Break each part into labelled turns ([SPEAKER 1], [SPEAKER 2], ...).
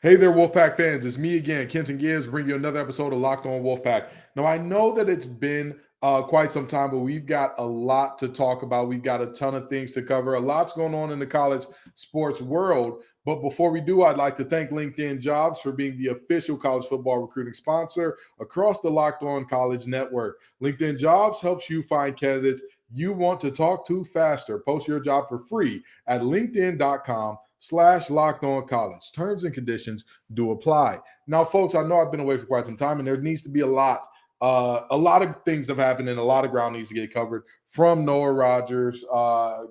[SPEAKER 1] Hey there, Wolfpack fans. It's me again, Kenton Gibbs, bringing you another episode of Locked On Wolfpack. Now, I know that it's been quite some time, but we've got a lot to talk about. We've got a ton of things to cover. A lot's going on in the college sports world. But before we do, I'd like to thank LinkedIn Jobs for being the official college football recruiting sponsor across the Locked On College Network. LinkedIn Jobs helps you find candidates you want to talk to faster. Post your job for free at linkedin.com/locked on college. Terms and conditions do apply. Now, folks, I know I've been away for quite some time, and there needs to be a lot of things have happened, and a lot of ground needs to get covered from Noah Rogers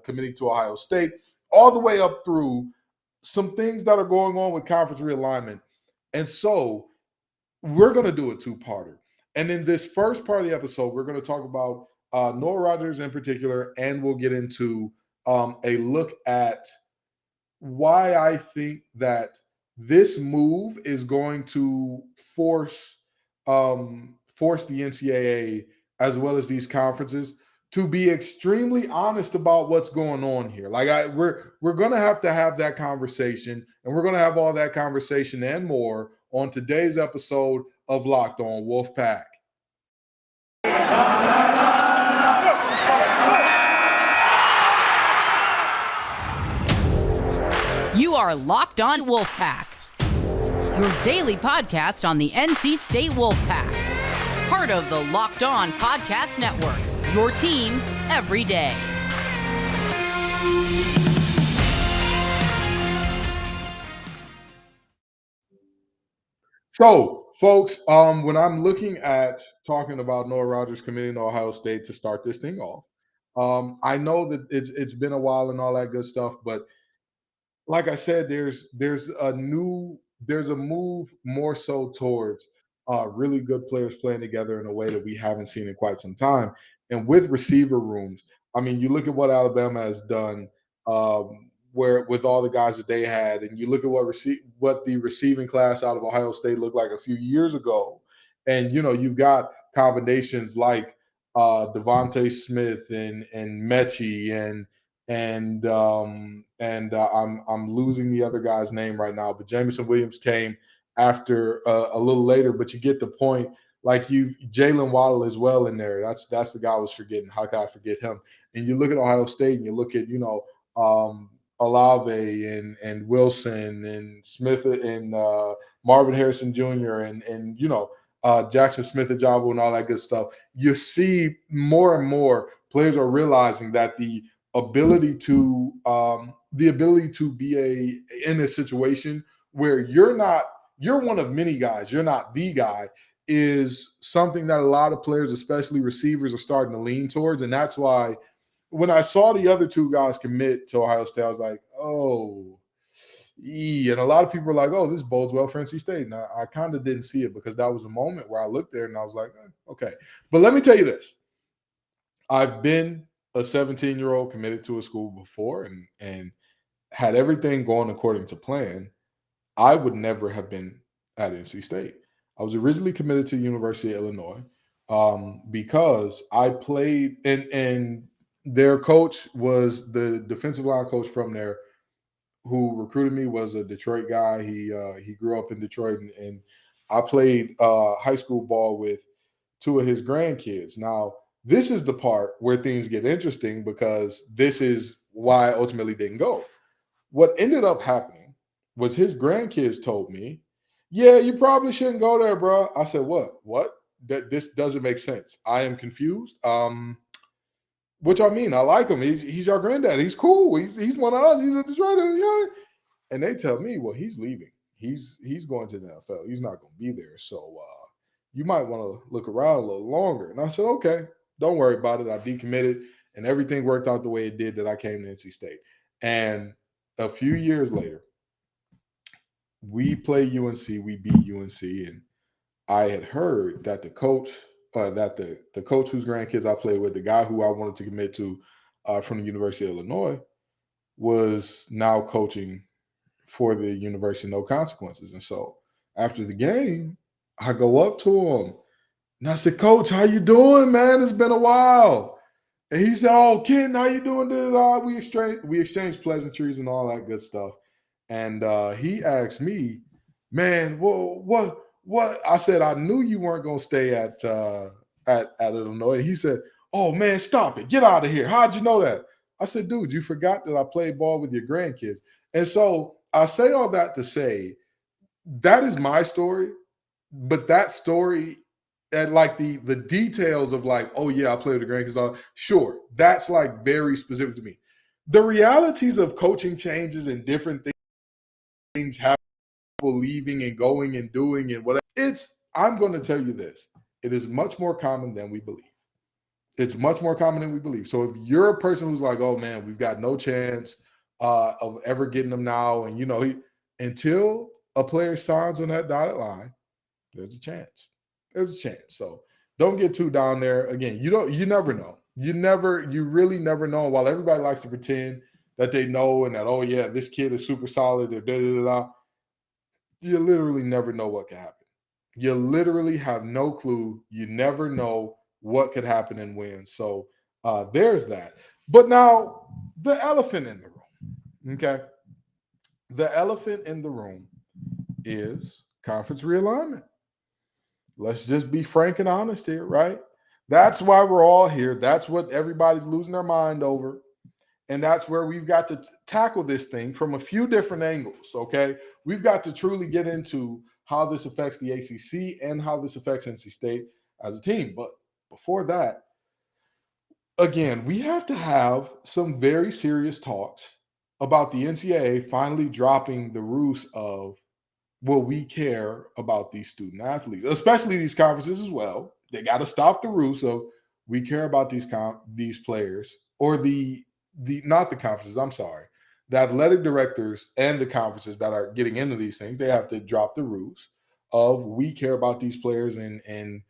[SPEAKER 1] committing to Ohio State, all the way up through some things that are going on with conference realignment. And so we're going to do a two-parter. And in this first part of the episode, we're going to talk about Noah Rogers in particular, and we'll get into a look at why I think that this move is going to force the NCAA as well as these conferences to be extremely honest about what's going on here. We're going to have that conversation, and we're going to have all that conversation and more on today's episode of Locked On Wolfpack.
[SPEAKER 2] You are Locked On Wolfpack, your daily podcast on the NC State Wolfpack, part of the Locked On Podcast Network, your team every day.
[SPEAKER 1] So, folks, when I'm looking at talking about Noah Rogers committing to Ohio State to start this thing off, I know that it's been a while and all that good stuff, but like I said, there's a move more so towards really good players playing together in a way that we haven't seen in quite some time. And with receiver rooms, I mean, you look at what Alabama has done, where with all the guys that they had, and you look at what the receiving class out of Ohio State looked like a few years ago, and you've got combinations like Devontae Smith and Mechie and I'm losing the other guy's name right now, but Jameson Williams came after a little later. But you get the point. Like Jalen Waddle as well in there. That's the guy I was forgetting. How could I forget him? And you look at Ohio State, and you look at Olave and Wilson and Smith and Marvin Harrison Jr. and Jackson Smith-Ajabo and all that good stuff. You see more and more players are realizing that the ability to be in a situation where you're one of many guys, you're not the guy, is something that a lot of players, especially receivers, are starting to lean towards. And that's why when I saw the other two guys commit to Ohio State, I was like, oh, and a lot of people were like, oh, this bodes well for NC State. And I kind of didn't see it, because that was a moment where I looked there and I was like, okay. But let me tell you this. I've been a 17-year-old committed to a school before and had everything going according to plan. I would never have been at NC State. I was originally committed to the University of Illinois because I played, and their coach was the defensive line coach from there who recruited me, was a Detroit guy. He grew up in Detroit, and I played high school ball with two of his grandkids. Now, this is the part where things get interesting, because this is why I ultimately didn't go. What ended up happening was his grandkids told me, yeah, you probably shouldn't go there, bro. I said, what? This doesn't make sense. I am confused. What y'all mean? I like him. He's your granddad. He's cool. He's one of us. He's a Detroit. And they tell me, well, he's leaving. He's going to the NFL. He's not going to be there. So you might want to look around a little longer. And I said, okay, don't worry about it. I decommitted, and everything worked out the way it did, that I came to NC State. And a few years later, we play UNC. We beat UNC, and I had heard that the coach, the coach whose grandkids I played with, the guy who I wanted to commit to from the University of Illinois, was now coaching for the University No Consequences. And so after the game, I go up to him and I said, Coach, how you doing, man? It's been a while. And he said, oh, Ken, how you doing? We exchanged pleasantries and all that good stuff. And he asked me, Man, well, what? I said, I knew you weren't going to stay at Illinois. He said, oh, man, stop it. Get out of here. How'd you know that? I said, dude, you forgot that I played ball with your grandkids. And so I say all that to say that is my story, but that story and like the details of like, oh yeah, I play with the grandkids. Sure, that's like very specific to me. The realities of coaching changes and different things happen, people leaving and going and doing and whatever. I'm going to tell you this. It is much more common than we believe. It's much more common than we believe. So if you're a person who's like, oh man, we've got no chance of ever getting them now, and until a player signs on that dotted line, there's a chance. There's a chance. So don't get too down there. Again, you never know. You really never know. While everybody likes to pretend that they know and that, oh yeah, this kid is super solid, or da da da da, you literally never know what can happen. You literally have no clue. You never know what could happen and when. So there's that. But now the elephant in the room. Okay. The elephant in the room is conference realignment. Let's just be frank and honest here, right? That's why we're all here. That's what everybody's losing their mind over. And that's where we've got to tackle this thing from a few different angles, okay? We've got to truly get into how this affects the ACC and how this affects NC State as a team. But before that, again, we have to have some very serious talks about the NCAA finally dropping the ruse of, well, we care about these student athletes, especially these conferences as well. They got to stop the ruse of we care about these players, or the not the conferences. I'm sorry, the athletic directors and the conferences that are getting into these things. They have to drop the ruse of we care about these players and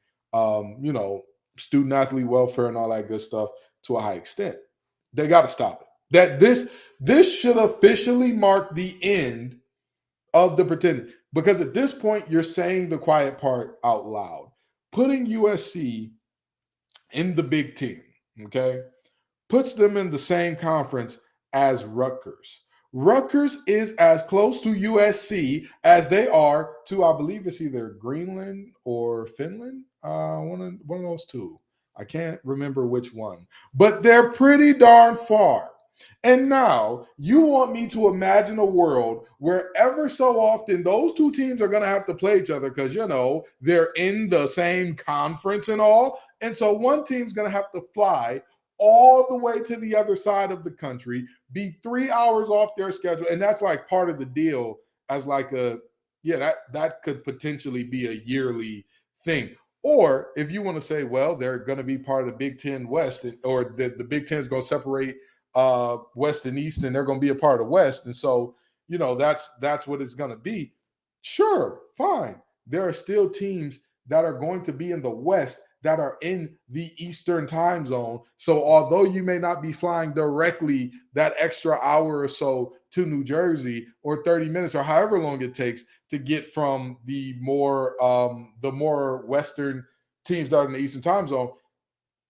[SPEAKER 1] student athlete welfare and all that good stuff to a high extent. They got to stop it. That this should officially mark the end of the pretending. Because at this point, you're saying the quiet part out loud. Putting USC in the Big Ten, okay, puts them in the same conference as Rutgers. Rutgers is as close to USC as they are to, I believe it's either Greenland or Finland. One of those two. I can't remember which one. But they're pretty darn far. And now you want me to imagine a world where ever so often those two teams are going to have to play each other because, they're in the same conference and all. And so one team's going to have to fly all the way to the other side of the country, be 3 hours off their schedule. And that's like part of the deal as like that could potentially be a yearly thing. Or if you want to say, well, they're going to be part of the Big Ten West, or the Big Ten is going to separate West and East, and they're going to be a part of West. And so, that's what it's going to be. Sure, fine. There are still teams that are going to be in the West that are in the Eastern time zone. So although you may not be flying directly that extra hour or so to New Jersey, or 30 minutes or however long it takes to get from the more Western teams that are in the Eastern time zone,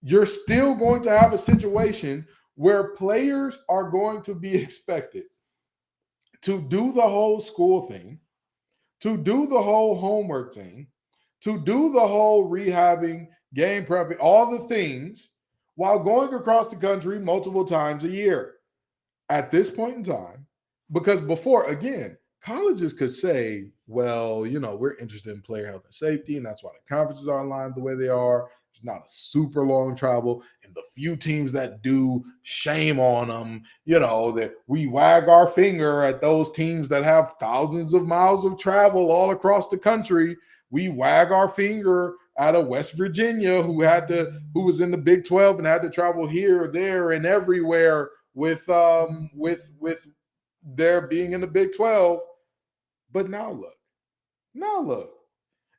[SPEAKER 1] you're still going to have a situation where players are going to be expected to do the whole school thing, to do the whole homework thing, to do the whole rehabbing, game prepping, all the things, while going across the country multiple times a year. At this point in time, because before, again, colleges could say, well, we're interested in player health and safety, and that's why the conferences are aligned the way they are. It's not a super long travel, and the few teams that do, shame on them. That we wag our finger at those teams that have thousands of miles of travel all across the country. We wag our finger at a West Virginia who was in the Big 12 and had to travel here, there, and everywhere with their being in the Big 12. But now look.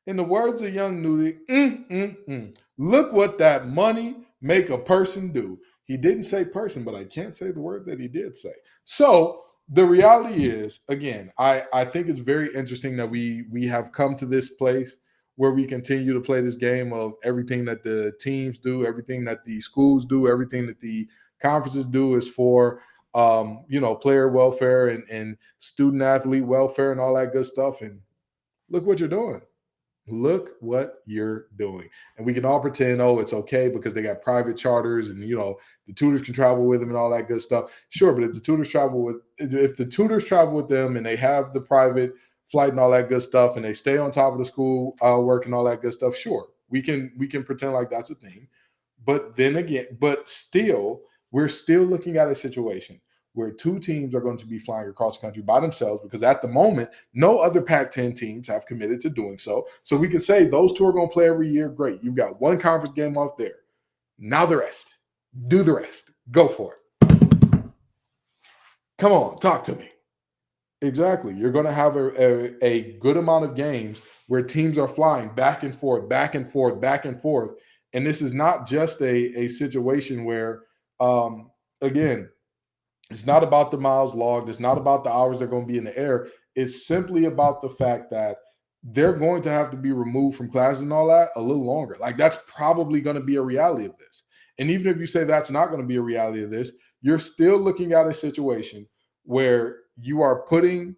[SPEAKER 1] In the words of Young Nudie, look what that money make a person do. He didn't say person, but I can't say the word that he did say. So the reality is, again, I think it's very interesting that we have come to this place where we continue to play this game of everything that the teams do, everything that the schools do, everything that the conferences do is for player welfare and student athlete welfare and all that good stuff. And Look what you're doing. Look what you're doing. And we can all pretend, oh, it's okay because they got private charters and the tutors can travel with them and all that good stuff. Sure, but if the tutors travel with them and they have the private flight and all that good stuff and they stay on top of the school work and all that good stuff, sure. We can pretend like that's a thing. But then again, but still, we're still looking at a situation where two teams are going to be flying across the country by themselves because at the moment, no other Pac-10 teams have committed to doing so. So we can say those two are going to play every year. Great. You've got one conference game off there. Now the rest. Do the rest. Go for it. Come on, talk to me. Exactly. You're going to have a good amount of games where teams are flying back and forth, back and forth, back and forth. And this is not just a situation where, again, it's not about the miles logged. It's not about the hours they're going to be in the air. It's simply about the fact that they're going to have to be removed from classes and all that a little longer. Like that's probably going to be a reality of this. And even if you say that's not going to be a reality of this, you're still looking at a situation where you are putting,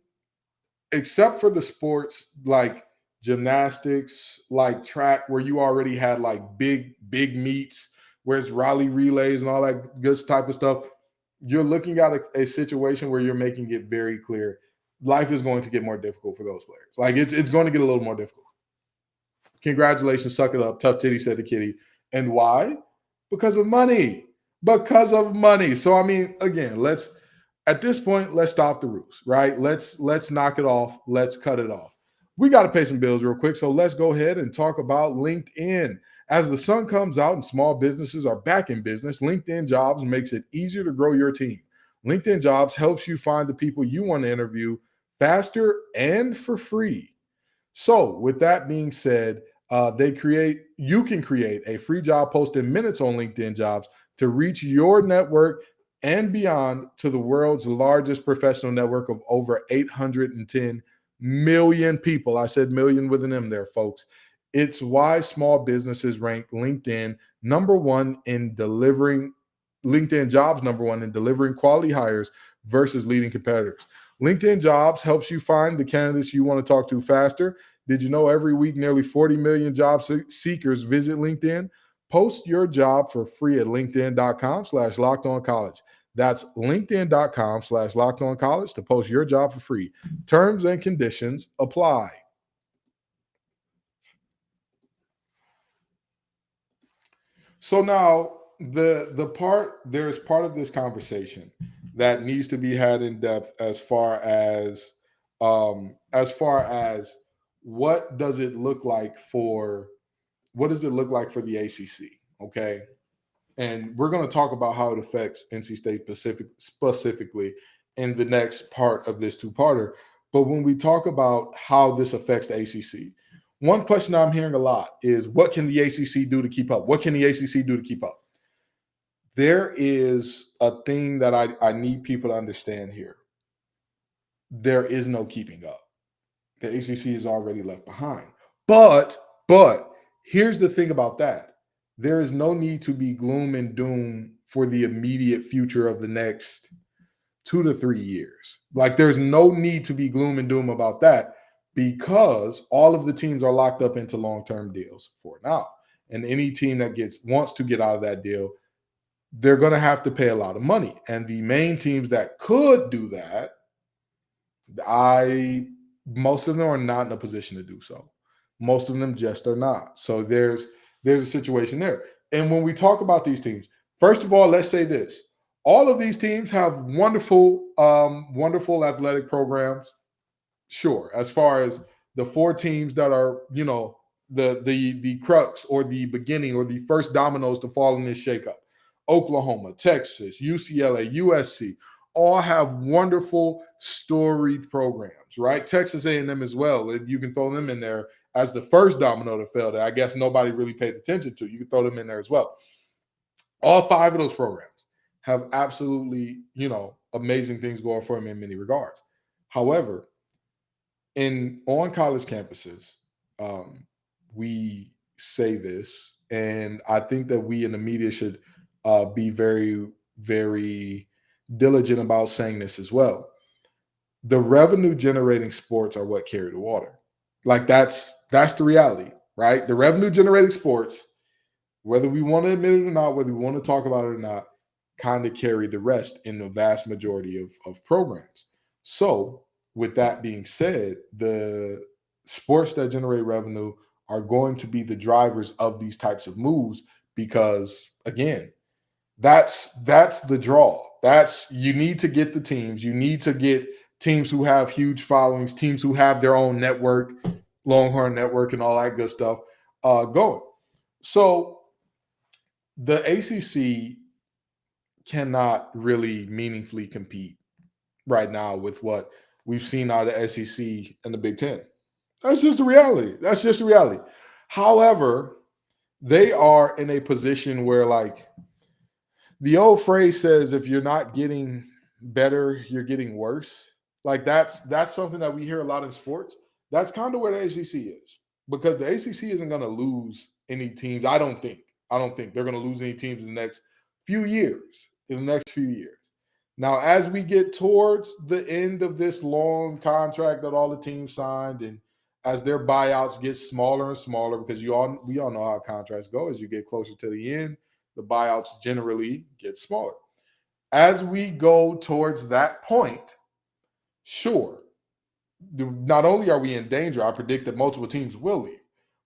[SPEAKER 1] except for the sports like gymnastics, like track, where you already had like big meets, where it's rally relays and all that good type of stuff. You're looking at a situation where you're making it very clear life is going to get more difficult for those players. Like it's going to get a little more difficult. Congratulations, suck it up. Tough titty, said the kitty. And why? Because of money. Because of money. So I mean, again, at this point, let's stop the ruse, right? Let's knock it off. Let's cut it off. We got to pay some bills real quick. So let's go ahead and talk about LinkedIn. As the sun comes out and small businesses are back in business, LinkedIn Jobs makes it easier to grow your team. LinkedIn Jobs helps you find the people you want to interview faster and for free. So, with that being said, you can create a free job post in minutes on LinkedIn Jobs to reach your network and beyond to the world's largest professional network of over 810 million people. I said million with an M there, folks. It's why small businesses rank LinkedIn Jobs number one in delivering quality hires versus leading competitors. LinkedIn Jobs helps you find the candidates you want to talk to faster. Did you know every week nearly 40 million job seekers visit LinkedIn? Post your job for free at linkedin.com/lockedoncollege. That's linkedin.com/lockedoncollege to post your job for free. Terms and conditions apply. So now there's part of this conversation that needs to be had in depth as far as what does it look like for the ACC, okay? And we're going to talk about how it affects NC State specifically in the next part of this two-parter. But when we talk about how this affects the ACC, one question I'm hearing a lot is, what can the ACC do to keep up? What can the ACC do to keep up? There is a thing that I need people to understand here. There is no keeping up. The ACC is already left behind. But here's the thing about that. There is no need to be gloom and doom for the immediate future of the next 2 to 3 years. Like there's no need to be gloom and doom about that because all of the teams are locked up into long-term deals for now. And any team that wants to get out of that deal, they're going to have to pay a lot of money. And the main teams that could do that, most of them are not in a position to do so. Most of them just are not. So there's a situation there. And when we talk about these teams, first of all, let's say this. All of these teams have wonderful athletic programs. Sure, as far as the 4 teams that are, the crux or the beginning or the first dominoes to fall in this shakeup. Oklahoma, Texas, UCLA, USC, all have wonderful storied programs, right? Texas A&M as well. You can throw them in there as the first domino to fail that I guess nobody really paid attention to. You can throw them in there as well. All 5 of those programs have absolutely, amazing things going for them in many regards. However, on college campuses, we say this, and I think that we in the media should be very, very diligent about saying this as well. The revenue generating sports are what carry the water. Like that's the reality, right? The revenue generating sports, whether we want to admit it or not, whether we want to talk about it or not, kind of carry the rest in the vast majority of programs. So, with that being said, the sports that generate revenue are going to be the drivers of these types of moves because, again, that's the draw. That's you need to get the teams. You need to get teams who have huge followings, teams who have their own network, Longhorn Network, and all that good stuff going. So the ACC cannot really meaningfully compete right now with what we've seen out of the SEC and the Big Ten. That's just the reality. That's just the reality. However, they are in a position where, like, the old phrase says, if you're not getting better, you're getting worse. Like that's something that we hear a lot in sports. That's kind of where the ACC is because the ACC isn't going to lose any teams. I don't think. They're going to lose any teams in the next few years. Now, as we get towards the end of this long contract that all the teams signed, and as their buyouts get smaller and smaller, because we all know how contracts go. As you get closer to the end, the buyouts generally get smaller. As we go towards that point, sure, not only are we in danger, I predict that multiple teams will leave.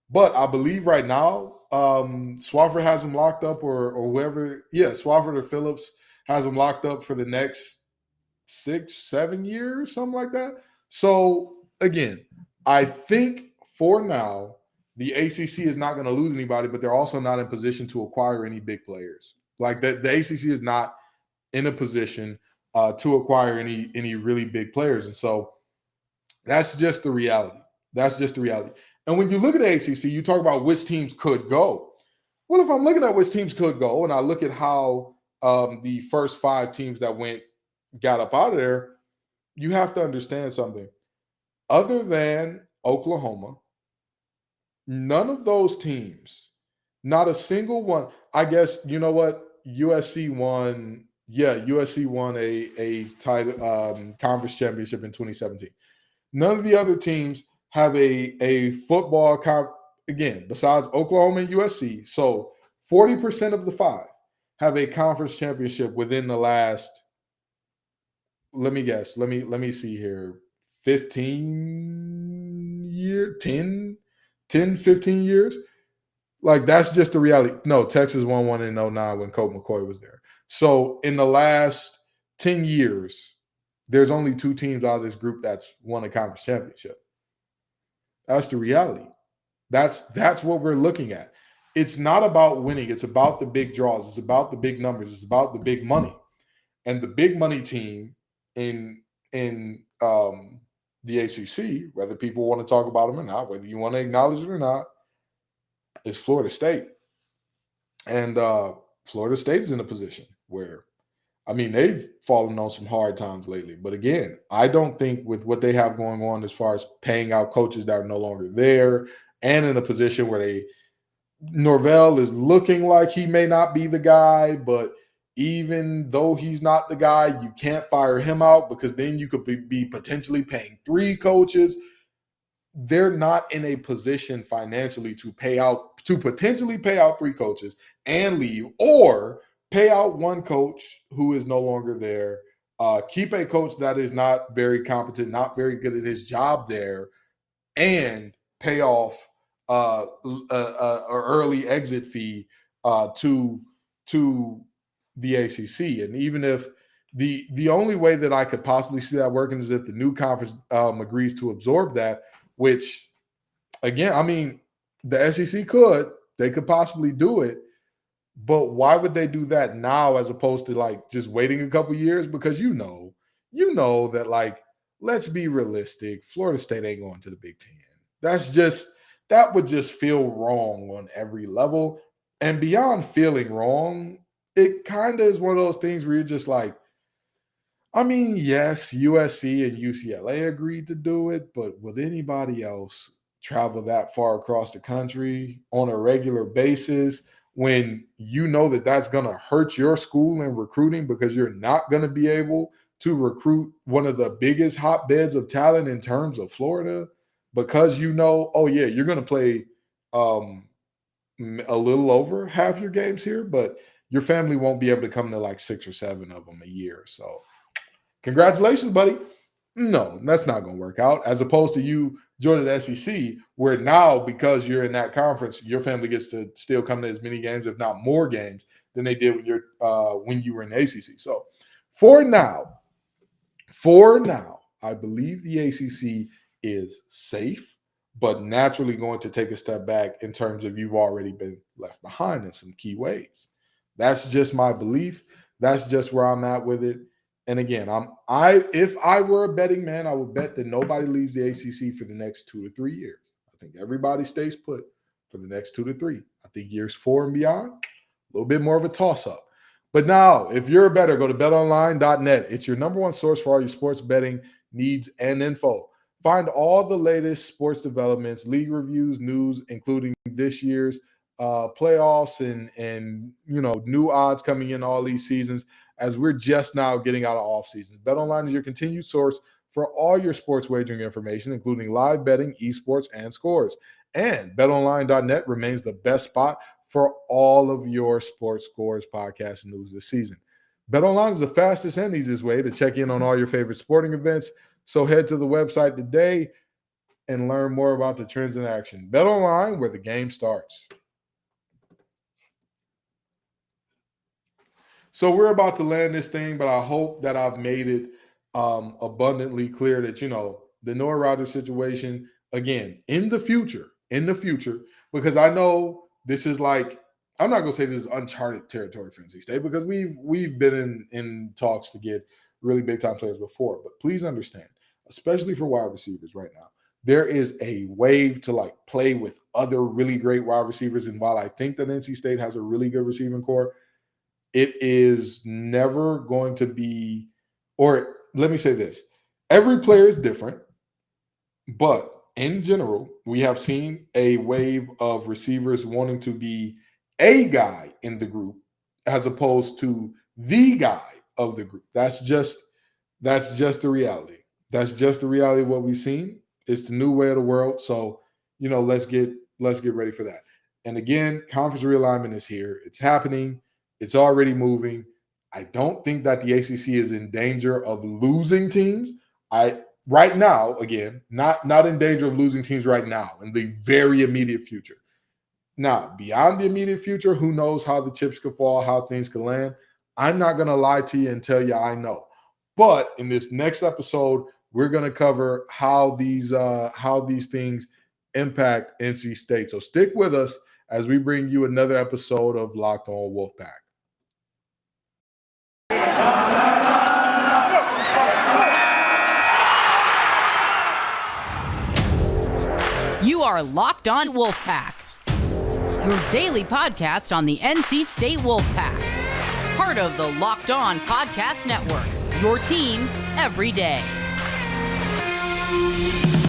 [SPEAKER 1] But I believe right now, Swafford has them locked up, or whoever. Yeah, Swafford or Phillips has them locked up for the next 6-7 years, something like that. So again, I think for now, the ACC is not going to lose anybody, but they're also not in position to acquire any big players. Like the ACC is not in a position to acquire any really big players, and so that's just the reality. And when you look at the ACC, you talk about which teams could go. Well, if I'm looking at which teams could go, and I look at how the first 5 teams that got up out of there, you have to understand something. Other than Oklahoma, none of those teams, not a single one. I guess you know what? USC won. Yeah, USC won a title conference championship in 2017. None of the other teams have a football again, besides Oklahoma and USC. So 40% of the 5 have a conference championship within the last, let me guess, let me see here, 15 years, 10, 15 years. Like, that's just the reality. No, Texas won one in 2009 when Colt McCoy was there. So in the last 10 years, there's only 2 teams out of this group that's won a conference championship. That's the reality. That's what we're looking at. It's not about winning. It's about the big draws. It's about the big numbers. It's about the big money. And the big money team in the ACC, whether people want to talk about them or not, whether you want to acknowledge it or not, is Florida State. And Florida State is in a position where, I mean, they've fallen on some hard times lately. But again, I don't think with what they have going on as far as paying out coaches that are no longer there and in a position where Norvell is looking like he may not be the guy, but even though he's not the guy, you can't fire him out because then you could be potentially paying 3 coaches. They're not in a position financially to potentially pay out 3 coaches and leave, or pay out 1 coach who is no longer there, keep a coach that is not very competent, not very good at his job there, and pay off an early exit fee to the ACC. And even if the only way that I could possibly see that working is if the new conference agrees to absorb that, which, again, I mean, the SEC they could possibly do it. But why would they do that now as opposed to like just waiting a couple years? Because you know that, like, let's be realistic. Florida State ain't going to the Big Ten. That would just feel wrong on every level. And beyond feeling wrong, it kind of is one of those things where you're just like, I mean, yes, USC and UCLA agreed to do it, but would anybody else travel that far across the country on a regular basis when you know that that's going to hurt your school in recruiting because you're not going to be able to recruit one of the biggest hotbeds of talent in terms of Florida? because you know, oh yeah, you're going to play a little over half your games here, but your family won't be able to come to like 6 or 7 of them a year. So congratulations, buddy. No, that's not going to work out. As opposed to you joining the SEC, where now, because you're in that conference, your family gets to still come to as many games, if not more games, than they did when you were in the ACC. So for now, I believe the ACC is safe, but naturally going to take a step back in terms of you've already been left behind in some key ways. That's just my belief. That's just where I'm at with it. And again, if I were a betting man, I would bet that nobody leaves the ACC for the next 2 to 3 years. I think everybody stays put for the next 2 to 3. I think years 4 and beyond, a little bit more of a toss-up. But now, if you're a bettor, go to betonline.net. It's your number one source for all your sports betting needs and info. Find all the latest sports developments, league reviews, news, including this year's playoffs and new odds coming in all these seasons, as we're just now getting out of off season. BetOnline is your continued source for all your sports wagering information, including live betting, esports, and scores. And betonline.net remains the best spot for all of your sports scores, podcasts, and news this season. BetOnline is the fastest and easiest way to check in on all your favorite sporting events. So head to the website today and learn more about the trends in action. BetOnline, where the game starts. So we're about to land this thing, but I hope that I've made it abundantly clear that, the Noah Rogers situation, again, in the future, because I know this is like, I'm not going to say this is uncharted territory for NC State, because we've been in talks to get really big time players before. But please understand, especially for wide receivers right now, there is a wave to play with other really great wide receivers. And while I think that NC State has a really good receiving core, it is never going to be, or let me say this, every player is different, but in general, we have seen a wave of receivers wanting to be a guy in the group as opposed to the guy of the group. That's just the reality. That's just the reality of what we've seen. It's the new way of the world. So, let's get ready for that. And again, conference realignment is here. It's happening. It's already moving. I don't think that the ACC is in danger of losing teams. Right now, again, not in danger of losing teams right now in the very immediate future. Now, beyond the immediate future, who knows how the chips could fall, how things could land. I'm not going to lie to you and tell you I know. But in this next episode, we're going to cover how these things impact NC State. So stick with us as we bring you another episode of Locked On Wolfpack.
[SPEAKER 2] You are Locked On Wolfpack, your daily podcast on the NC State Wolfpack, part of the Locked On Podcast Network, your team every day.